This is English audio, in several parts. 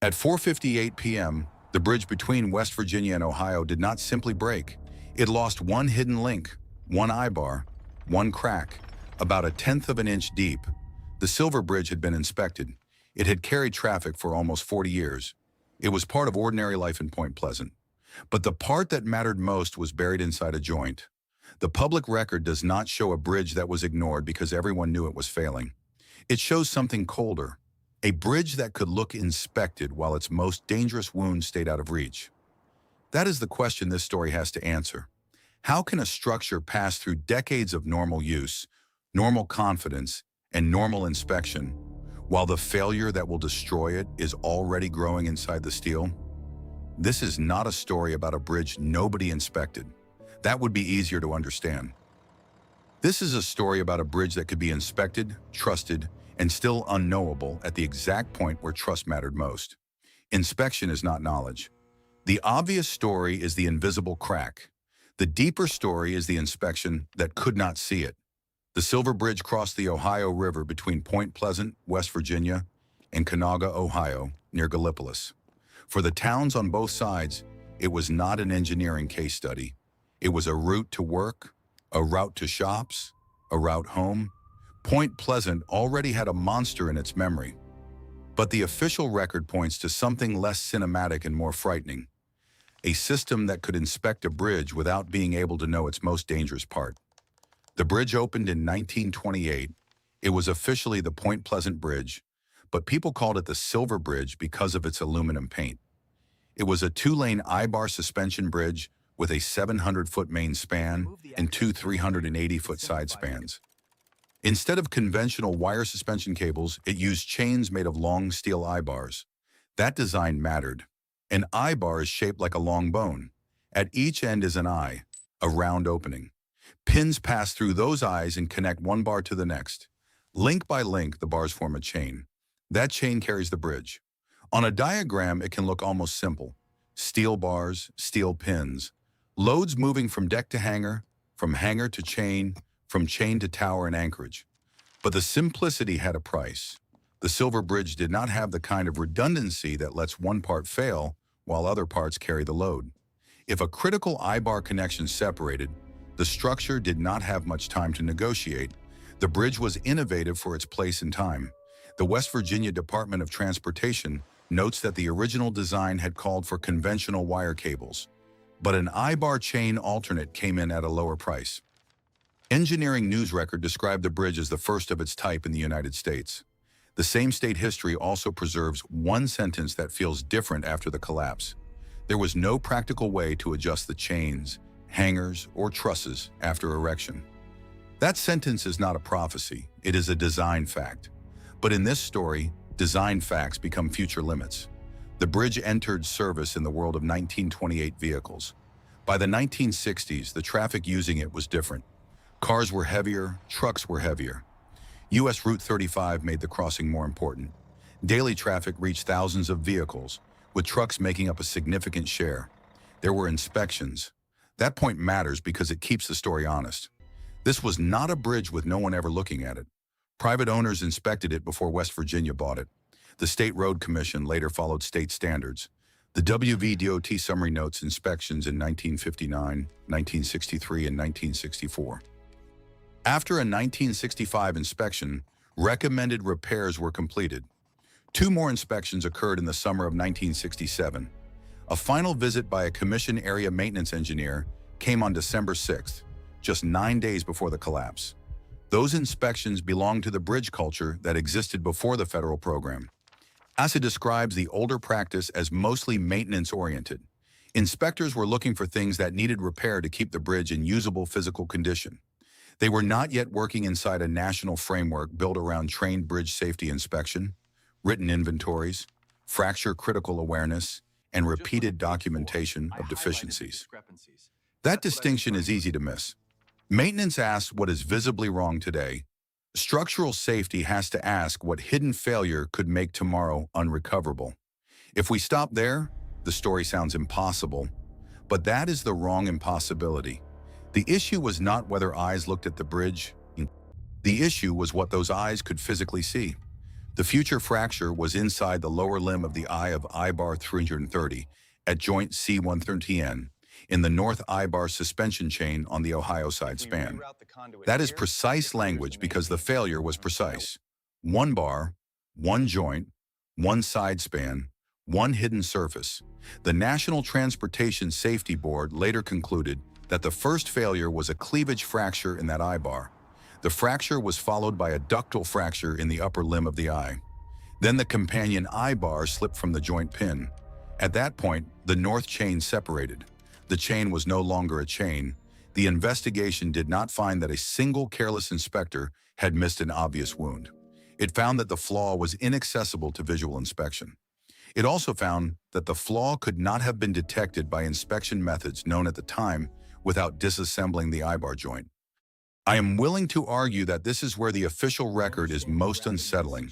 At 4:58 p.m., the bridge between West Virginia and Ohio did not simply break. It lost one hidden link, one eye-bar, one crack, about a tenth of an inch deep. The Silver Bridge had been inspected. It had carried traffic for almost 40 years. It was part of ordinary life in Point Pleasant. But the part that mattered most was buried inside a joint. The public record does not show a bridge that was ignored because everyone knew it was failing. It shows something colder, a bridge that could look inspected while its most dangerous wound stayed out of reach. That is the question this story has to answer. How can a structure pass through decades of normal use, normal confidence, and normal inspection, while the failure that will destroy it is already growing inside the steel? This is not a story about a bridge nobody inspected. That would be easier to understand. This is a story about a bridge that could be inspected, trusted, and still unknowable at the exact point where trust mattered most. Inspection is not knowledge. The obvious story is the invisible crack. The deeper story is the inspection that could not see it. The Silver Bridge crossed the Ohio River between Point Pleasant, West Virginia, and Canoga, Ohio, near Gallipolis. For the towns on both sides, it was not an engineering case study. It was a route to work, a route to shops, a route home. Point Pleasant already had a monster in its memory. But the official record points to something less cinematic and more frightening. A system that could inspect a bridge without being able to know its most dangerous part. The bridge opened in 1928. It was officially the Point Pleasant Bridge, but people called it the Silver Bridge because of its aluminum paint. It was a two-lane I-bar suspension bridge with a 700-foot main span and two 380-foot side spans. Instead of conventional wire suspension cables, it used chains made of long steel I-bars. That design mattered. An I-bar is shaped like a long bone. At each end is an eye, a round opening. Pins pass through those eyes and connect one bar to the next. Link by link, the bars form a chain. That chain carries the bridge. On a diagram, it can look almost simple. Steel bars, steel pins. Loads moving from deck to hangar, from hangar to chain, from chain to tower and anchorage. But the simplicity had a price. The Silver Bridge did not have the kind of redundancy that lets one part fail while other parts carry the load. If a critical I-bar connection separated, the structure did not have much time to negotiate. The bridge was innovative for its place in time. The West Virginia Department of Transportation notes that the original design had called for conventional wire cables, but an I-bar chain alternate came in at a lower price. Engineering News Record described the bridge as the first of its type in the United States. The same state history also preserves one sentence that feels different after the collapse. There was no practical way to adjust the chains, hangers, or trusses after erection. That sentence is not a prophecy, it is a design fact. But in this story, design facts become future limits. The bridge entered service in the world of 1928 vehicles. By the 1960s, the traffic using it was different. Cars were heavier, trucks were heavier. U.S. Route 35 made the crossing more important. Daily traffic reached thousands of vehicles, with trucks making up a significant share. There were inspections. That point matters because it keeps the story honest. This was not a bridge with no one ever looking at it. Private owners inspected it before West Virginia bought it. The State Road Commission later followed state standards. The WVDOT summary notes inspections in 1959, 1963, and 1964. After a 1965 inspection, recommended repairs were completed. Two more inspections occurred in the summer of 1967. A final visit by a commission area maintenance engineer came on December 6th, just 9 days before the collapse. Those inspections belong to the bridge culture that existed before the federal program. ASA describes the older practice as mostly maintenance-oriented. Inspectors were looking for things that needed repair to keep the bridge in usable physical condition. They were not yet working inside a national framework built around trained bridge safety inspection, written inventories, fracture critical awareness, and repeated documentation of deficiencies. That distinction is easy to miss. Maintenance asks what is visibly wrong today. Structural safety has to ask what hidden failure could make tomorrow unrecoverable. If we stop there, the story sounds impossible, but that is the wrong impossibility. The issue was not whether eyes looked at the bridge. The issue was what those eyes could physically see. The future fracture was inside the lower limb of the eye of I-bar 330 at joint C130N in the north I-bar suspension chain on the Ohio side span. That is precise language because the failure was precise. One bar, one joint, one side span, one hidden surface. The National Transportation Safety Board later concluded that the first failure was a cleavage fracture in that eye bar. The fracture was followed by a ductal fracture in the upper limb of the eye. Then the companion eye bar slipped from the joint pin. At that point, the north chain separated. The chain was no longer a chain. The investigation did not find that a single careless inspector had missed an obvious wound. It found that the flaw was inaccessible to visual inspection. It also found that the flaw could not have been detected by inspection methods known at the time without disassembling the eye bar joint. I am willing to argue that this is where the official record is most unsettling.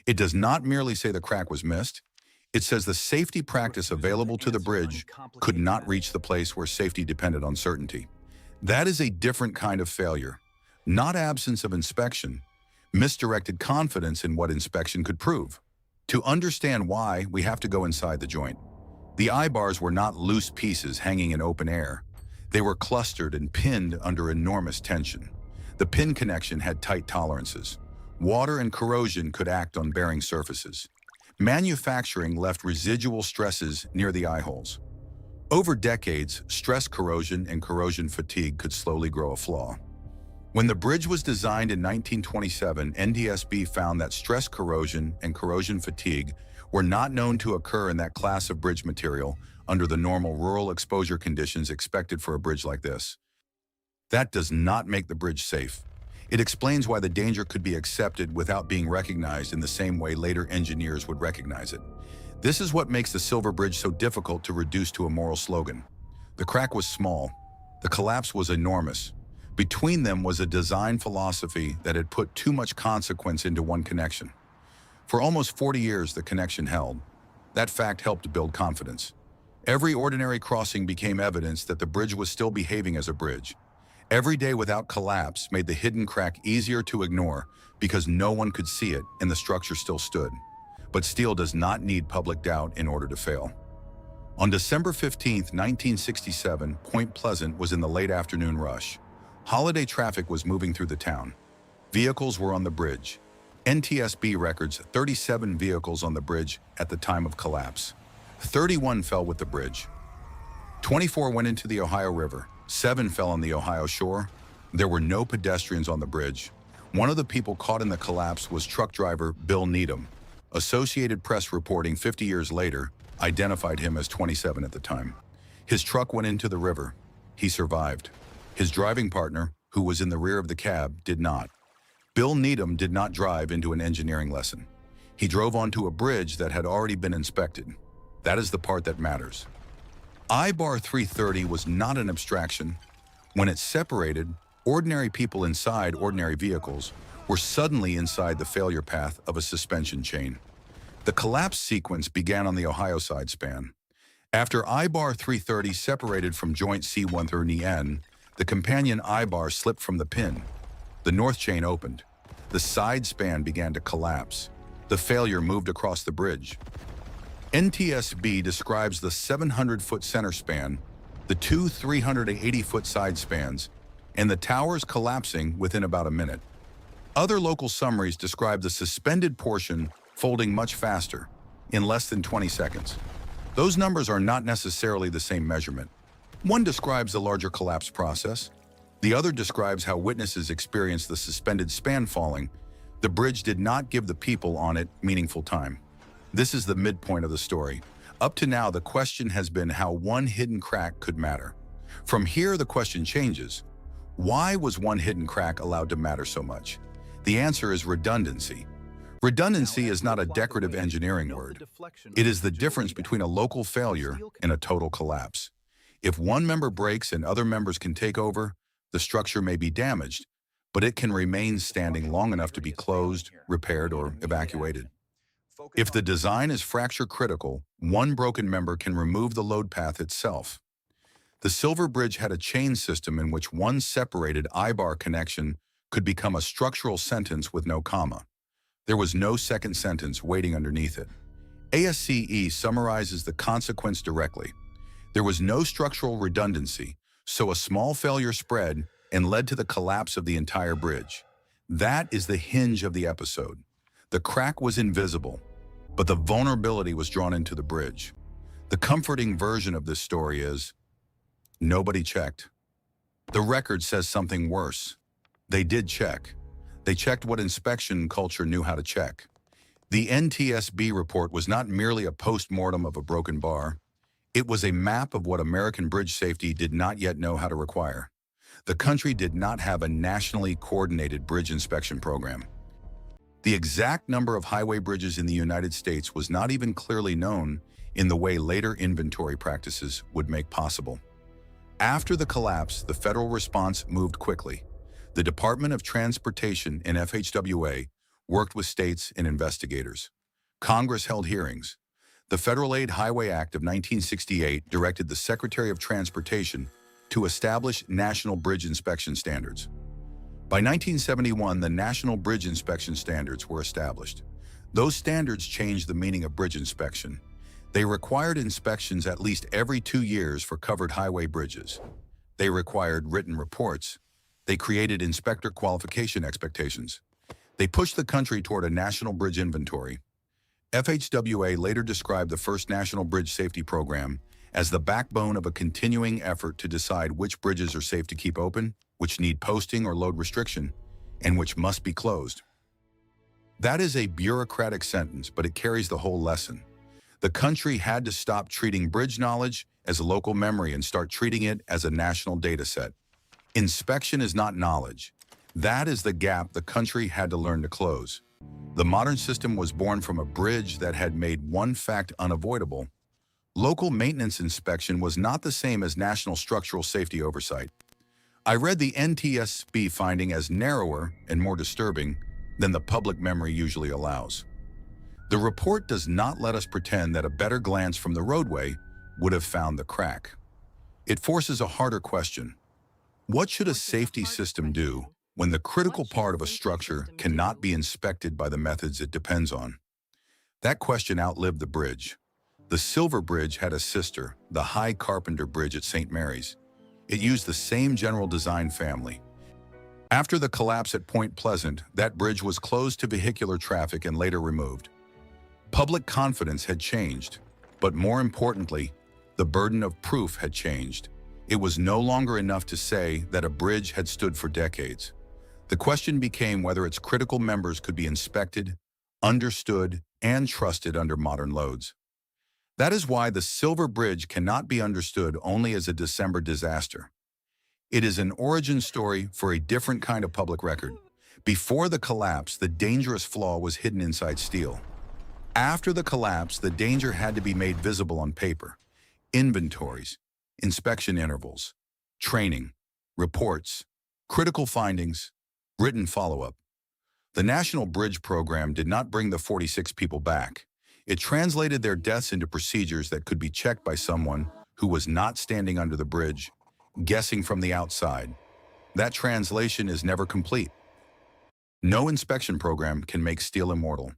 It does not merely say the crack was missed. It says the safety practice available to the bridge could not reach the place where safety depended on certainty. That is a different kind of failure. Not absence of inspection, misdirected confidence in what inspection could prove. To understand why, we have to go inside the joint. The eye bars were not loose pieces hanging in open air. They were clustered and pinned under enormous tension. The pin connection had tight tolerances. Water and corrosion could act on bearing surfaces. Manufacturing left residual stresses near the eye holes. Over decades, stress corrosion and corrosion fatigue could slowly grow a flaw. When the bridge was designed in 1927, NTSB found that stress corrosion and corrosion fatigue were not known to occur in that class of bridge material under the normal rural exposure conditions expected for a bridge like this. That does not make the bridge safe. It explains why the danger could be accepted without being recognized in the same way later engineers would recognize it. This is what makes the Silver Bridge so difficult to reduce to a moral slogan. The crack was small. The collapse was enormous. Between them was a design philosophy that had put too much consequence into one connection. For almost 40 years, the connection held. That fact helped build confidence. Every ordinary crossing became evidence that the bridge was still behaving as a bridge. Every day without collapse made the hidden crack easier to ignore because no one could see it and the structure still stood. But steel does not need public doubt in order to fail. On December 15, 1967, Point Pleasant was in the late afternoon rush. Holiday traffic was moving through the town. Vehicles were on the bridge. NTSB records 37 vehicles on the bridge at the time of collapse. 31 fell with the bridge. 24 went into the Ohio River. 7 fell on the Ohio shore. There were no pedestrians on the bridge. One of the people caught in the collapse was truck driver Bill Needham. Associated Press reporting 50 years later identified him as 27 at the time. His truck went into the river. He survived. His driving partner, who was in the rear of the cab, did not. Bill Needham did not drive into an engineering lesson. He drove onto a bridge that had already been inspected. That is the part that matters. I-bar 330 was not an abstraction. When it separated, ordinary people inside ordinary vehicles were suddenly inside the failure path of a suspension chain. The collapse sequence began on the Ohio side span. After I-bar 330 separated from joint C130N, the companion I-bar slipped from the pin. The north chain opened. The side span began to collapse. The failure moved across the bridge. NTSB describes the 700-foot center span, the two 380-foot side spans, and the towers collapsing within about a minute. Other local summaries describe the suspended portion folding much faster, in less than 20 seconds. Those numbers are not necessarily the same measurement. One describes the larger collapse process. The other describes how witnesses experienced the suspended span falling. The bridge did not give the people on it meaningful time. This is the midpoint of the story. Up to now, the question has been how one hidden crack could matter. From here, the question changes. Why was one hidden crack allowed to matter so much? The answer is redundancy. Redundancy is not a decorative engineering word. It is the difference between a local failure and a total collapse. If one member breaks and other members can take over, the structure may be damaged, but it can remain standing long enough to be closed, repaired, or evacuated. If the design is fracture critical, one broken member can remove the load path itself. The Silver Bridge had a chain system in which one separated I-bar connection could become a structural sentence with no comma. There was no second sentence waiting underneath it. ASCE summarizes the consequence directly. There was no structural redundancy, so a small failure spread and led to the collapse of the entire bridge. That is the hinge of the episode. The crack was invisible, but the vulnerability was drawn into the bridge. The comforting version of this story is, nobody checked. The record says something worse. They did check. They checked what inspection culture knew how to check. The NTSB report was not merely a post-mortem of a broken bar. It was a map of what American bridge safety did not yet know how to require. The country did not have a nationally coordinated bridge inspection program. The exact number of highway bridges in the United States was not even clearly known in the way later inventory practices would make possible. After the collapse, the federal response moved quickly. The Department of Transportation and FHWA worked with states and investigators. Congress held hearings. The Federal Aid Highway Act of 1968 directed the Secretary of Transportation to establish national bridge inspection standards. By 1971, the National Bridge Inspection Standards were established. Those standards changed the meaning of bridge inspection. They required inspections at least every 2 years for covered highway bridges. They required written reports. They created inspector qualification expectations. They pushed the country toward a national bridge inventory. FHWA later described the first National Bridge Safety Program as the backbone of a continuing effort to decide which bridges are safe to keep open, which need posting or load restriction, and which must be closed. That is a bureaucratic sentence, but it carries the whole lesson. The country had to stop treating bridge knowledge as a local memory and start treating it as a national data set. Inspection is not knowledge. That is the gap the country had to learn to close. The modern system was born from a bridge that had made one fact unavoidable. Local maintenance inspection was not the same as national structural safety oversight. I read the NTSB finding as narrower and more disturbing than the public memory usually allows. The report does not let us pretend that a better glance from the roadway would have found the crack. It forces a harder question. What should a safety system do when the critical part of a structure cannot be inspected by the methods it depends on? That question outlived the bridge. The Silver Bridge had a sister, the High Carpenter Bridge at St. Mary's. It used the same general design family. After the collapse at Point Pleasant, that bridge was closed to vehicular traffic and later removed. Public confidence had changed, but more importantly, the burden of proof had changed. It was no longer enough to say that a bridge had stood for decades. The question became whether its critical members could be inspected, understood, and trusted under modern loads. That is why the Silver Bridge cannot be understood only as a December disaster. It is an origin story for a different kind of public record. Before the collapse, the dangerous flaw was hidden inside steel. After the collapse, the danger had to be made visible on paper. Inventories, inspection intervals, training, reports, critical findings, written follow-up. The National Bridge Program did not bring the 46 people back. It translated their deaths into procedures that could be checked by someone who was not standing under the bridge, guessing from the outside. That translation is never complete. No inspection program can make steel immortal.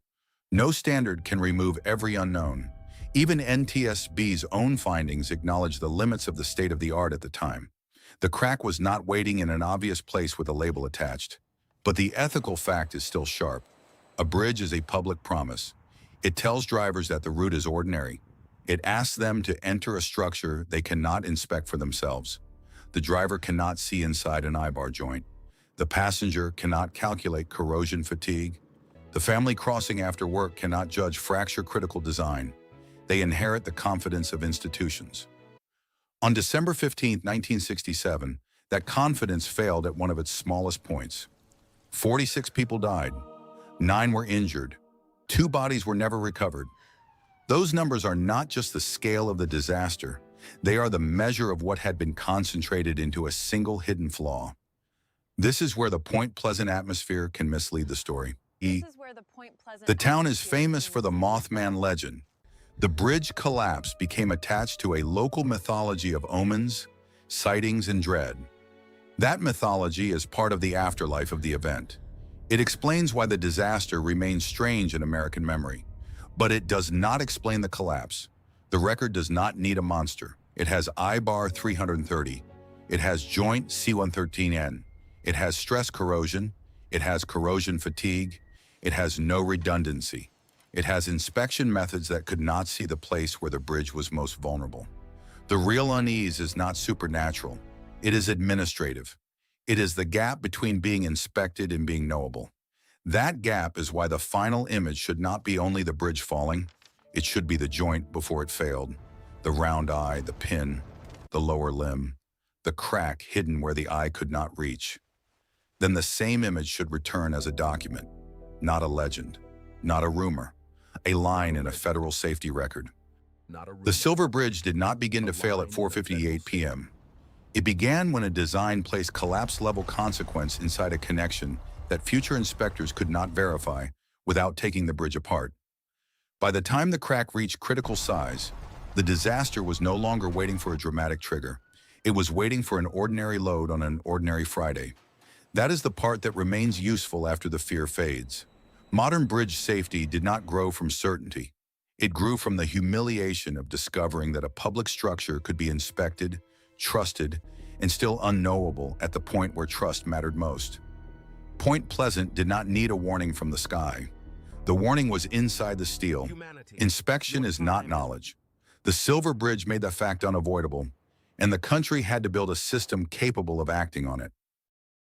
No standard can remove every unknown. Even NTSB's own findings acknowledge the limits of the state-of-the-art at the time. The crack was not waiting in an obvious place with a label attached. But the ethical fact is still sharp. A bridge is a public promise. It tells drivers that the route is ordinary. It asks them to enter a structure they cannot inspect for themselves. The driver cannot see inside an eye-bar joint. The passenger cannot calculate corrosion fatigue. The family crossing after work cannot judge fracture-critical design. They inherit the confidence of institutions. On December 15, 1967, that confidence failed at one of its smallest points. 46 people died. 9 were injured. 2 bodies were never recovered. Those numbers are not just the scale of the disaster. They are the measure of what had been concentrated into a single hidden flaw. This is where the Point Pleasant atmosphere can mislead the story. The town is famous for the Mothman legend. The bridge collapse became attached to a local mythology of omens, sightings, and dread. That mythology is part of the afterlife of the event. It explains why the disaster remains strange in American memory. But it does not explain the collapse. The record does not need a monster. It has I-bar 330. It has joint C113N. It has stress corrosion. It has corrosion fatigue. It has no redundancy. It has inspection methods that could not see the place where the bridge was most vulnerable. The real unease is not supernatural. It is administrative. It is the gap between being inspected and being knowable. That gap is why the final image should not be only the bridge falling. It should be the joint before it failed, the round eye, the pin, the lower limb, the crack hidden where the eye could not reach. Then the same image should return as a document, not a legend, not a rumor, a line in a federal safety record. The Silver Bridge did not begin to fail at 4:58 p.m. It began when a design placed collapse-level consequence inside a connection that future inspectors could not verify without taking the bridge apart. By the time the crack reached critical size, the disaster was no longer waiting for a dramatic trigger. It was waiting for an ordinary load on an ordinary Friday. That is the part that remains useful after the fear fades. Modern bridge safety did not grow from certainty. It grew from the humiliation of discovering that a public structure could be inspected, trusted, and still unknowable at the point where trust mattered most. Point Pleasant did not need a warning from the sky. The warning was inside the steel. Inspection is not knowledge. The Silver Bridge made that fact unavoidable, and the country had to build a system capable of acting on it.